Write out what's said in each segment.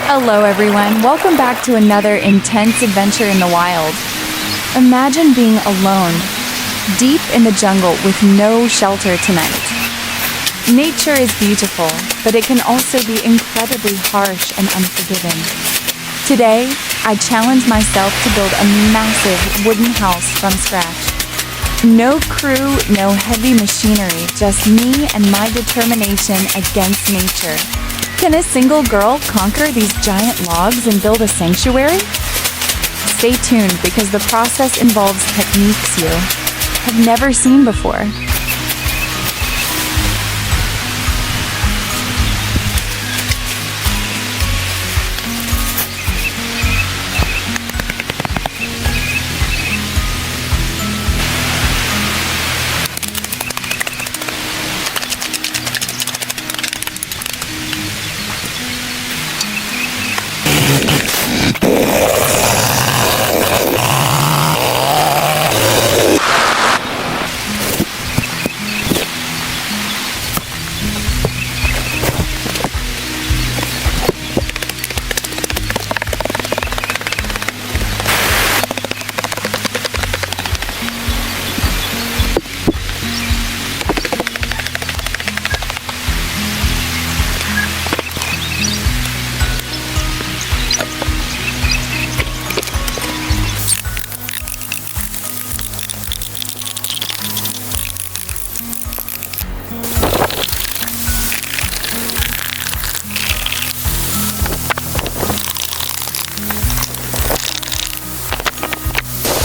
Hello everyone, welcome back to another intense adventure in the wild. Imagine being alone, deep in the jungle with no shelter tonight. Nature is beautiful, but it can also be incredibly harsh and unforgiving. Today, I challenge myself to build a massive wooden house from scratch. No crew, no heavy machinery, just me and my determination against nature. Can a single girl conquer these giant logs and build a sanctuary? Stay tuned because the process involves techniques you have never seen before.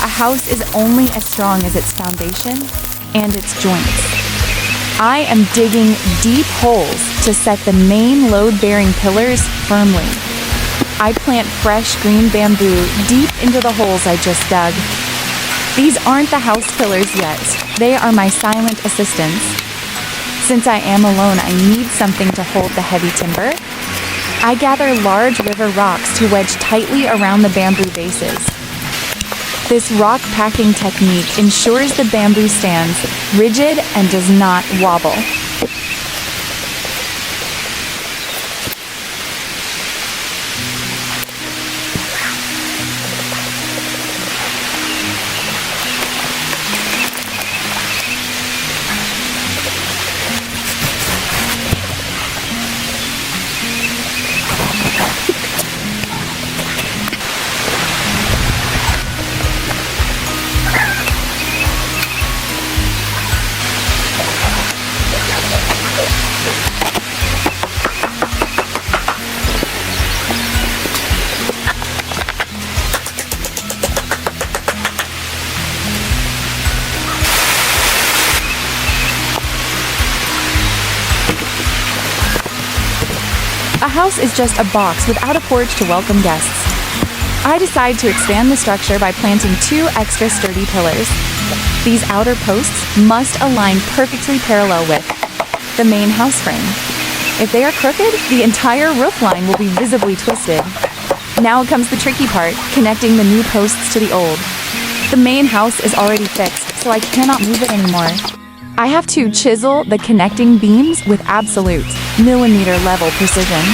A house is only as strong as its foundation and its joints. I am digging deep holes to set the main load-bearing pillars firmly. I plant fresh green bamboo deep into the holes I just dug. These aren't the house pillars yet. They are my silent assistants. Since I am alone, I need something to hold the heavy timber. I gather large river rocks to wedge tightly around the bamboo bases. This rock packing technique ensures the bamboo stands rigid and does not wobble. A house is just a box without a porch to welcome guests. I decide to expand the structure by planting 2 extra sturdy pillars. These outer posts must align perfectly parallel with the main house frame. If they are crooked, the entire roof line will be visibly twisted. Now comes the tricky part, connecting the new posts to the old. The main house is already fixed, so I cannot move it anymore. I have to chisel the connecting beams with absolute millimeter-level precision.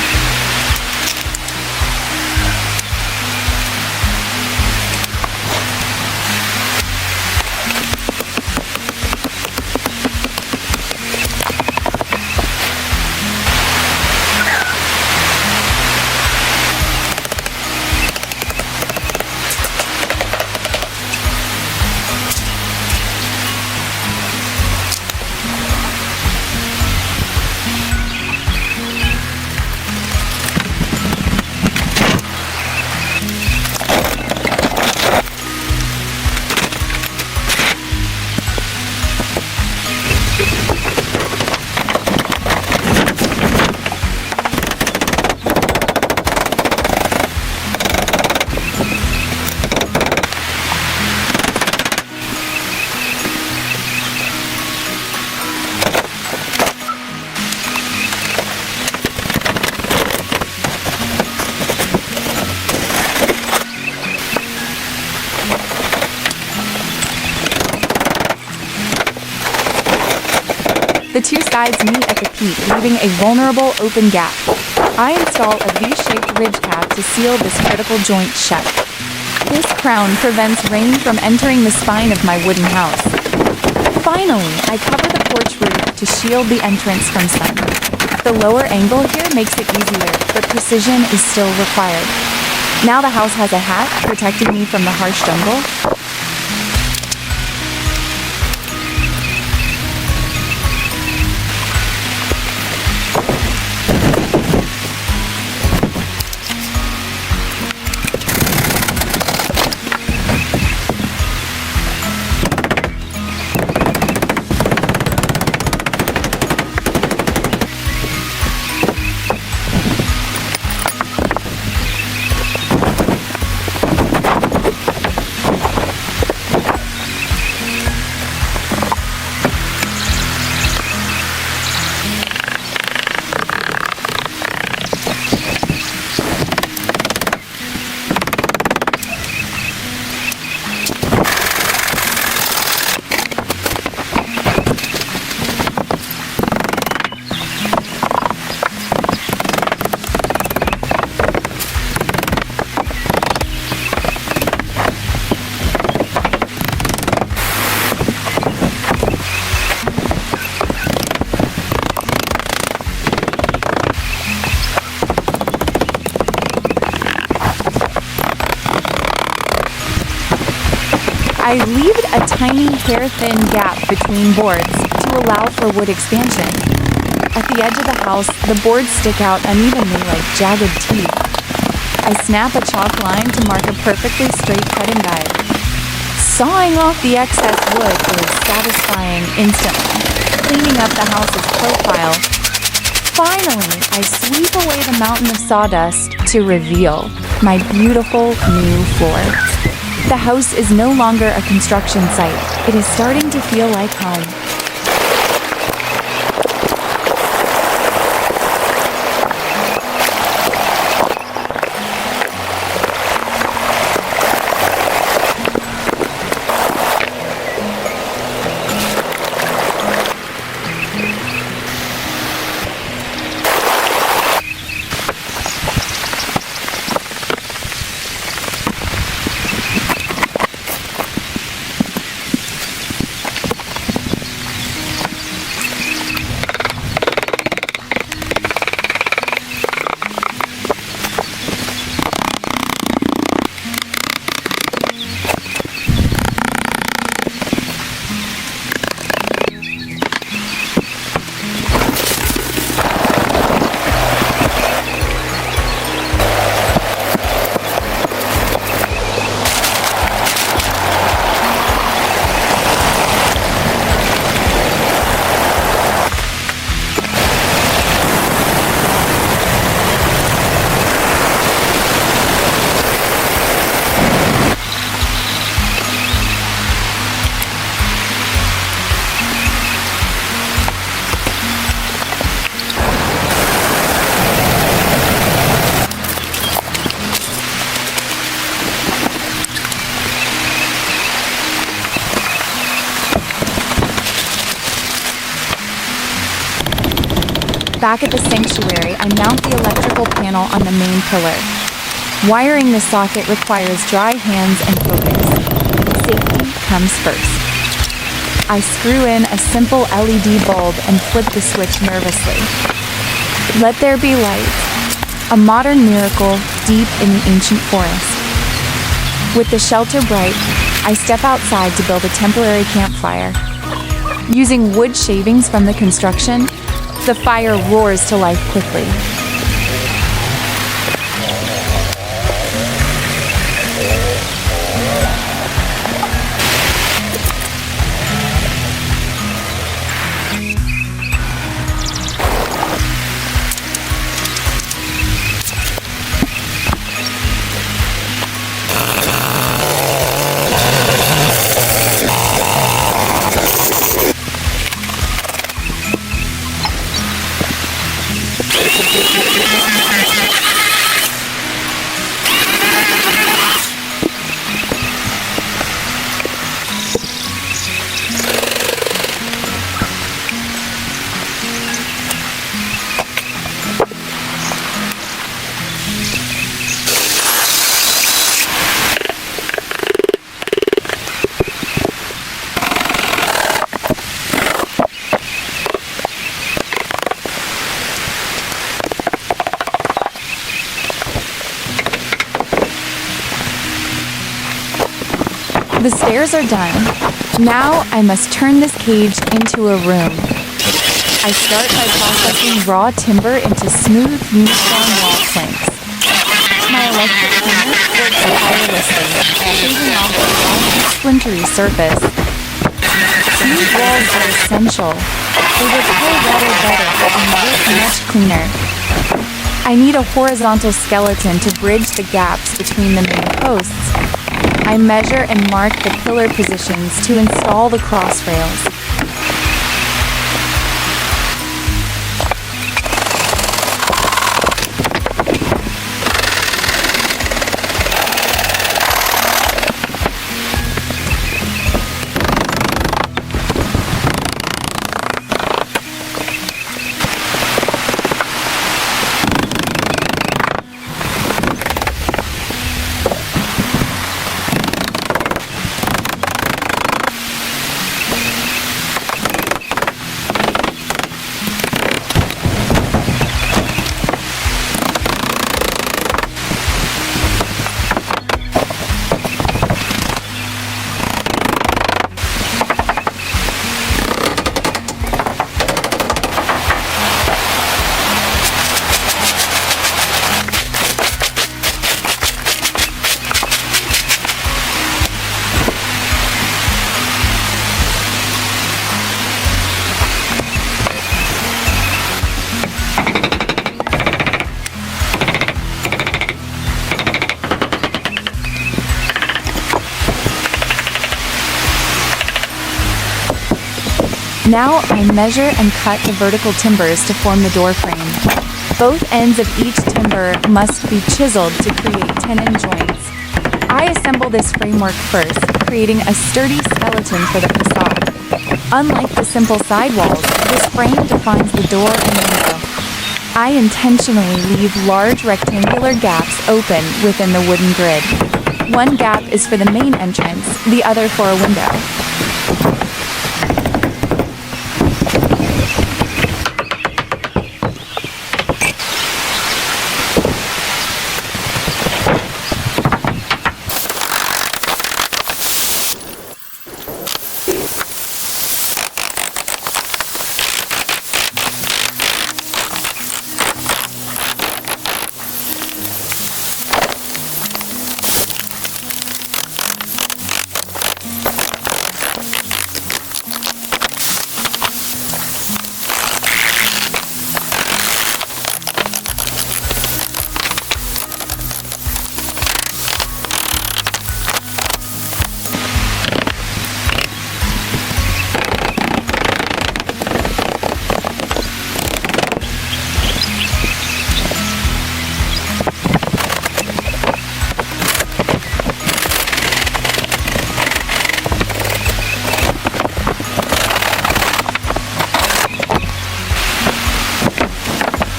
The two sides meet at the peak, leaving a vulnerable open gap. I install a V-shaped ridge cap to seal this critical joint shut. This crown prevents rain from entering the spine of my wooden house. Finally, I cover the porch roof to shield the entrance from sun. The lower angle here makes it easier, but precision is still required. Now the house has a hat protecting me from the harsh jungle. I leave a tiny hair-thin gap between boards to allow for wood expansion. At the edge of the house, the boards stick out unevenly like jagged teeth. I snap a chalk line to mark a perfectly straight cutting guide. Sawing off the excess wood is satisfying instantly, cleaning up the house's profile. Finally, I sweep away the mountain of sawdust to reveal my beautiful new floor. The house is no longer a construction site. It is starting to feel like home. Back at the sanctuary, I mount the electrical panel on the main pillar. Wiring the socket requires dry hands and focus. Safety comes first. I screw in a simple LED bulb and flip the switch nervously. Let there be light, a modern miracle deep in the ancient forest. With the shelter bright, I step outside to build a temporary campfire. Using wood shavings from the construction, the fire roars to life quickly. The stairs are done. Now I must turn this cage into a room. I start by processing raw timber into smooth, uniform wall planks. My electric hammer works tirelessly, shaving off the rough, splintery surface. Smooth walls are essential. They repel water better and work much cleaner. I need a horizontal skeleton to bridge the gaps between the main posts. I measure and mark the pillar positions to install the cross rails. Now I measure and cut the vertical timbers to form the door frame. Both ends of each timber must be chiseled to create tenon joints. I assemble this framework first, creating a sturdy skeleton for the facade. Unlike the simple sidewalls, this frame defines the door and window. I intentionally leave large rectangular gaps open within the wooden grid. One gap is for the main entrance, the other for a window.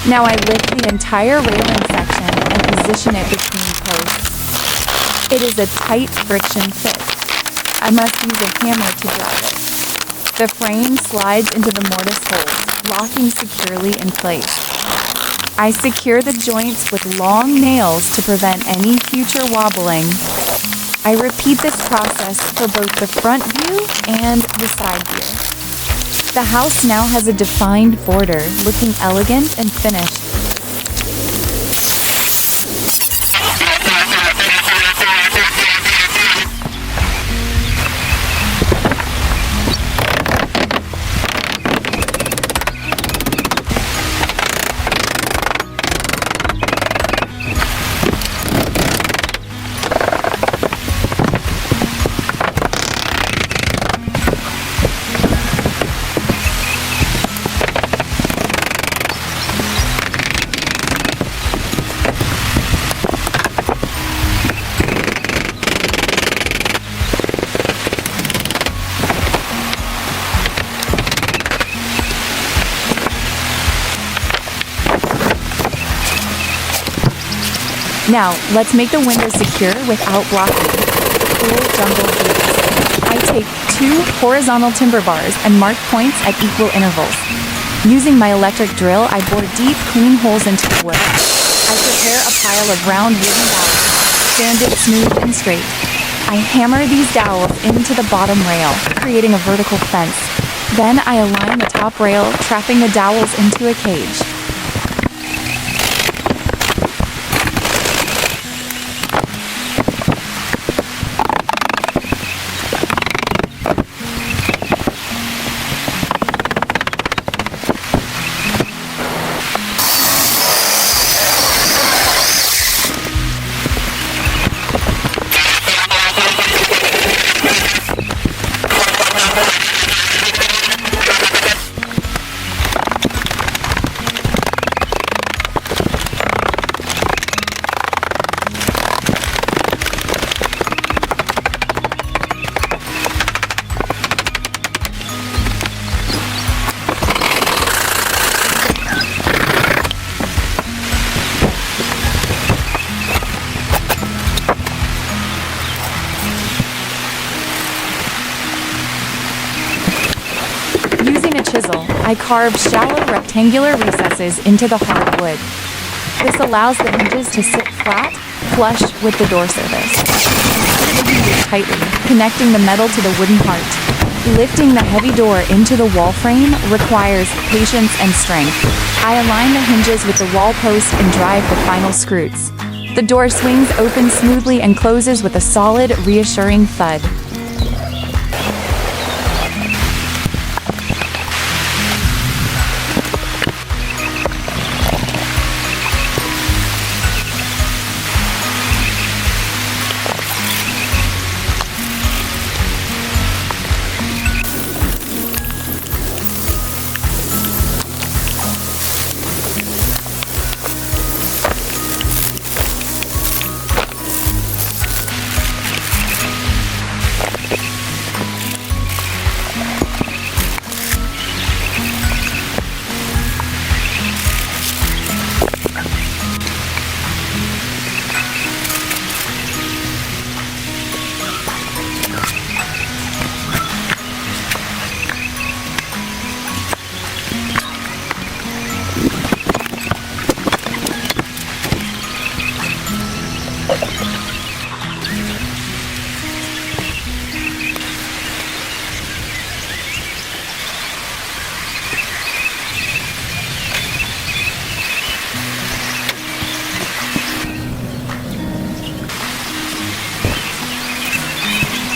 Now I lift the entire railing section and position it between posts. It is a tight friction fit. I must use a hammer to drive it. The frame slides into the mortise holes, locking securely in place. I secure the joints with long nails to prevent any future wobbling. I repeat this process for both the front view and the side view. The house now has a defined border, looking elegant and finished. Now, let's make the window secure without blocking. Full jungle boots. I take 2 horizontal timber bars and mark points at equal intervals. Using my electric drill, I bore deep, clean holes into the wood. I prepare a pile of round wooden ballast, sand it smooth and straight. I hammer these dowels into the bottom rail, creating a vertical fence. Then I align the top rail, trapping the dowels into a cage. Using a chisel, I carve shallow rectangular recesses into the hard wood. This allows the hinges to sit flat, flush with the door surface. Tightly, connecting the metal to the wooden heart. Lifting the heavy door into the wall frame requires patience and strength. I align the hinges with the wall post and drive the final screws. The door swings open smoothly and closes with a solid, reassuring thud.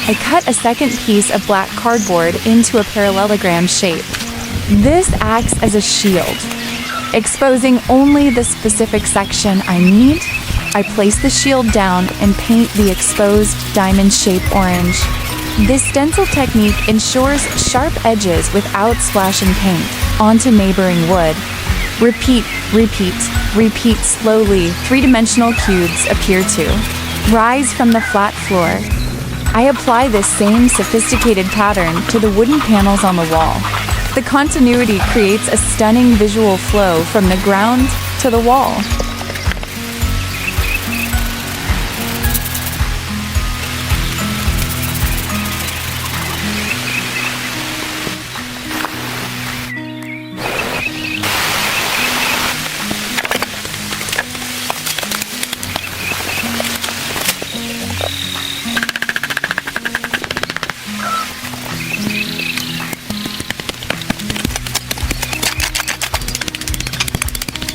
I cut a second piece of black cardboard into a parallelogram shape. This acts as a shield. Exposing only the specific section I need, I place the shield down and paint the exposed diamond shape orange. This stencil technique ensures sharp edges without splashing paint onto neighboring wood. Repeat, repeat, repeat slowly. Three-dimensional cubes appear to rise from the flat floor. I apply this same sophisticated pattern to the wooden panels on the wall. The continuity creates a stunning visual flow from the ground to the wall.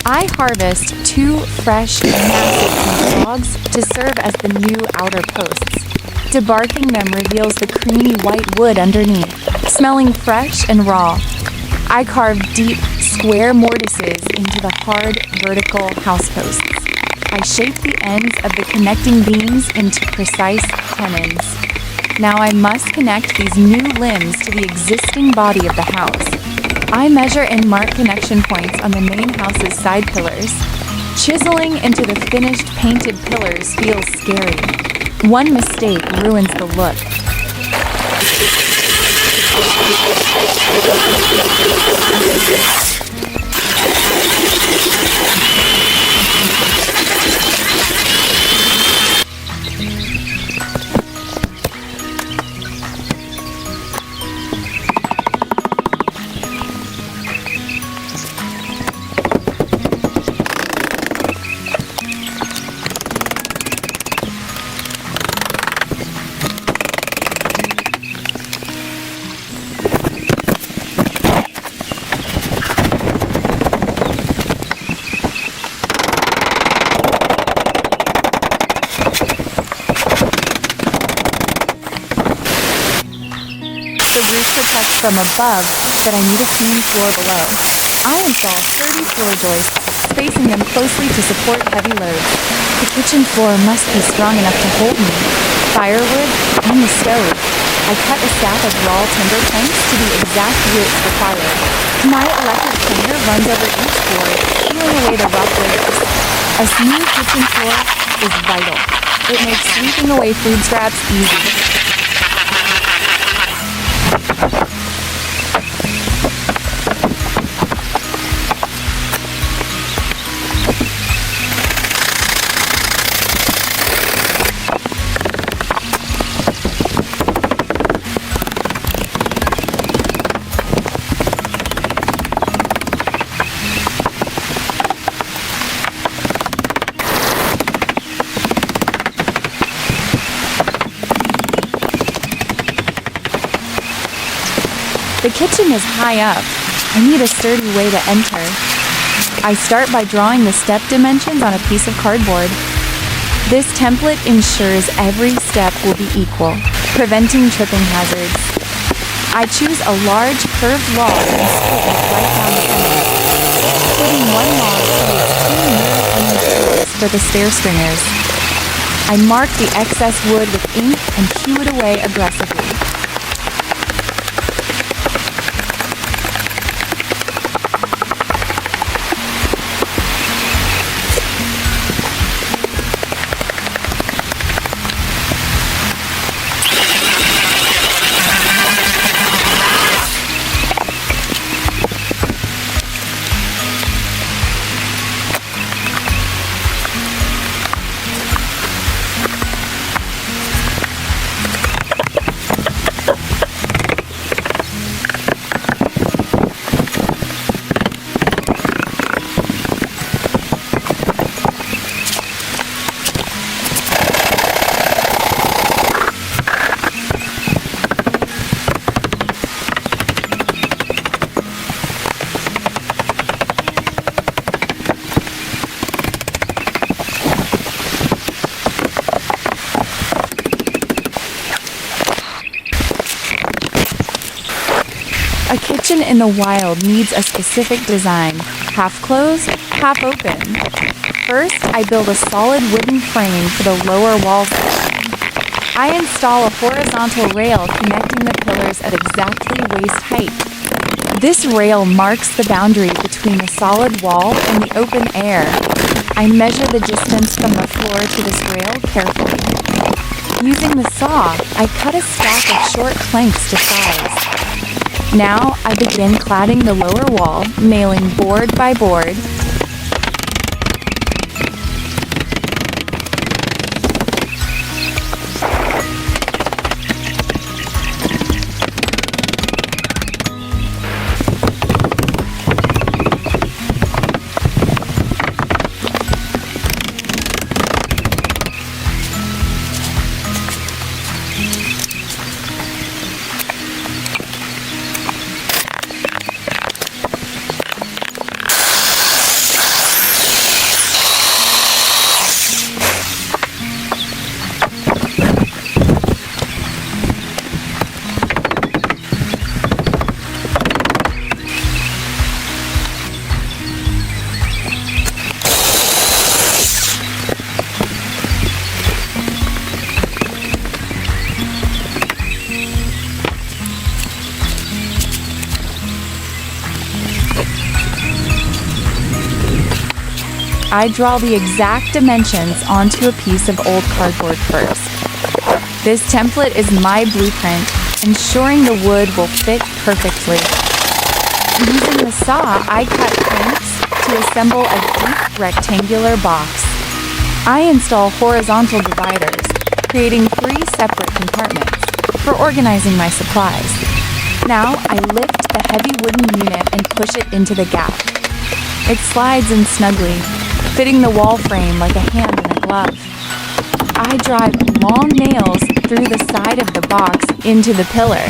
I harvest 2 fresh, massive logs to serve as the new outer posts. Debarking them reveals the creamy white wood underneath, smelling fresh and raw. I carve deep, square mortises into the hard, vertical house posts. I shape the ends of the connecting beams into precise tenons. Now I must connect these new limbs to the existing body of the house. I measure and mark connection points on the main house's side pillars. Chiseling into the finished painted pillars feels scary. One mistake ruins the look. protect from above, but I need a clean floor below. I install sturdy floor joists, spacing them closely to support heavy loads. The kitchen floor must be strong enough to hold me. Firewood and the stove. I cut a stack of raw timber planks to the exact width required. My electric planer runs over each board, peeling away the rough layers. A smooth kitchen floor is vital. It makes sweeping away food scraps easy. The kitchen is high up. I need a sturdy way to enter. I start by drawing the step dimensions on a piece of cardboard. This template ensures every step will be equal, preventing tripping hazards. I choose a large curved log and split it right down the center. Putting one log creates two mirror-image boards for the stair stringers. I mark the excess wood with ink and hew it away aggressively. A kitchen in the wild needs a specific design, half closed, half open. First, I build a solid wooden frame for the lower wall section. I install a horizontal rail connecting the pillars at exactly waist height. This rail marks the boundary between the solid wall and the open air. I measure the distance from the floor to this rail carefully. Using the saw, I cut a stack of short planks to size. Now, I begin cladding the lower wall, nailing board by board. I draw the exact dimensions onto a piece of old cardboard first. This template is my blueprint, ensuring the wood will fit perfectly. Using the saw, I cut planks to assemble a deep rectangular box. I install horizontal dividers, creating 3 separate compartments for organizing my supplies. Now, I lift the heavy wooden unit and push it into the gap. It slides in snugly, fitting the wall frame like a hand in a glove. I drive long nails through the side of the box into the pillar.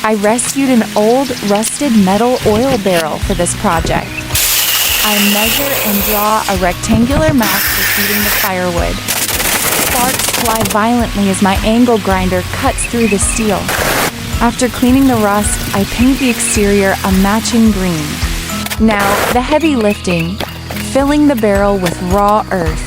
I rescued an old, rusted metal oil barrel for this project. I measure and draw a rectangular map for heating the firewood. Sparks fly violently as my angle grinder cuts through the steel. After cleaning the rust, I paint the exterior a matching green. Now, the heavy lifting, filling the barrel with raw earth.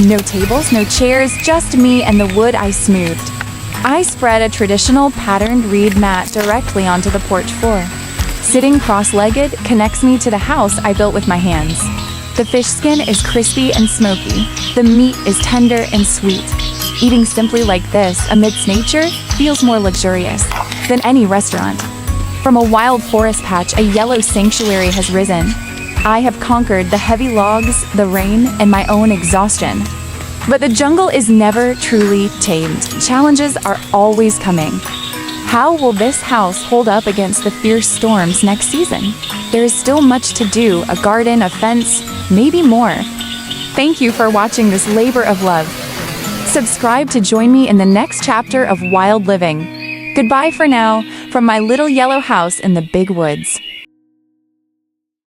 No tables, no chairs, just me and the wood I smoothed. I spread a traditional patterned reed mat directly onto the porch floor. Sitting cross-legged connects me to the house I built with my hands. The fish skin is crispy and smoky. The meat is tender and sweet. Eating simply like this amidst nature feels more luxurious than any restaurant. From a wild forest patch, a yellow sanctuary has risen. I have conquered the heavy logs, the rain, and my own exhaustion. But the jungle is never truly tamed. Challenges are always coming. How will this house hold up against the fierce storms next season? There is still much to do, a garden, a fence, maybe more. Thank you for watching this labor of love. Subscribe to join me in the next chapter of wild living. Goodbye for now, from my little yellow house in the big woods.